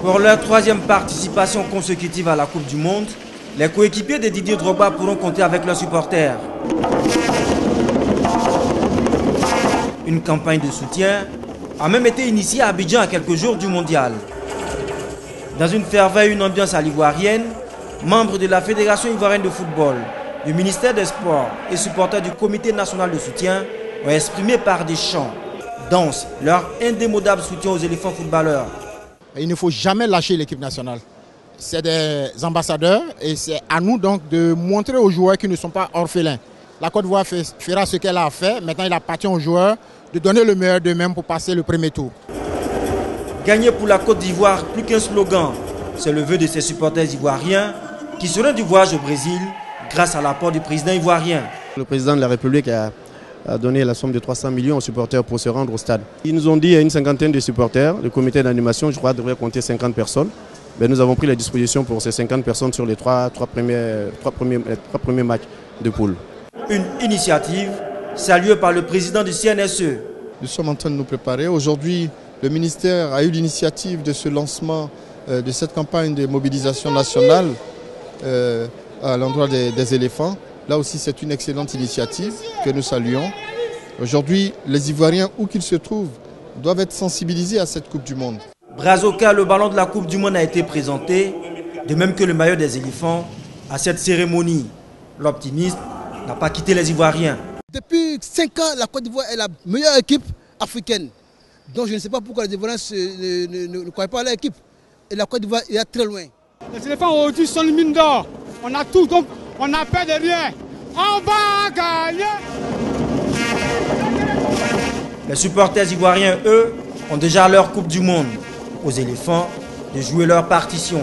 Pour leur troisième participation consécutive à la Coupe du Monde, les coéquipiers de Didier Drogba pourront compter avec leurs supporters. Une campagne de soutien a même été initiée à Abidjan à quelques jours du mondial. Dans une ferveur et une ambiance à l'ivoirienne, membres de la Fédération ivoirienne de football, du ministère des Sports et supporters du Comité national de soutien ont exprimé par des chants, danses, leur indémodable soutien aux éléphants footballeurs. Il ne faut jamais lâcher l'équipe nationale. C'est des ambassadeurs et c'est à nous donc de montrer aux joueurs qu'ils ne sont pas orphelins. La Côte d'Ivoire fera ce qu'elle a fait. Maintenant, il appartient aux joueurs de donner le meilleur d'eux-mêmes pour passer le premier tour. Gagner pour la Côte d'Ivoire, plus qu'un slogan. C'est le vœu de ses supporters ivoiriens qui seront du voyage au Brésil grâce à l'apport du président ivoirien. Le président de la République a donné la somme de 300 millions aux supporters pour se rendre au stade. Ils nous ont dit qu'il y a une cinquantaine de supporters. Le comité d'animation, je crois, devrait compter 50 personnes. Mais nous avons pris les dispositions pour ces 50 personnes sur les trois premiers matchs de poule. Une initiative saluée par le président du CNSE. Nous sommes en train de nous préparer. Aujourd'hui, le ministère a eu l'initiative de ce lancement de cette campagne de mobilisation nationale à l'endroit des éléphants. Là aussi, c'est une excellente initiative que nous saluons. Aujourd'hui, les Ivoiriens, où qu'ils se trouvent, doivent être sensibilisés à cette Coupe du Monde. Brazoka, le ballon de la Coupe du Monde a été présenté, de même que le maillot des éléphants, à cette cérémonie. L'optimiste n'a pas quitté les Ivoiriens. Depuis 5 ans, la Côte d'Ivoire est la meilleure équipe africaine. Donc je ne sais pas pourquoi les Ivoiriens ne croient pas à l'équipe. Et la Côte d'Ivoire est très loin. Les éléphants aujourd'hui sont une mine d'or. On a tout, donc on n'a peur de rien. On va gagner. Les supporters ivoiriens, eux, ont déjà leur Coupe du Monde. Aux éléphants de jouer leur partition.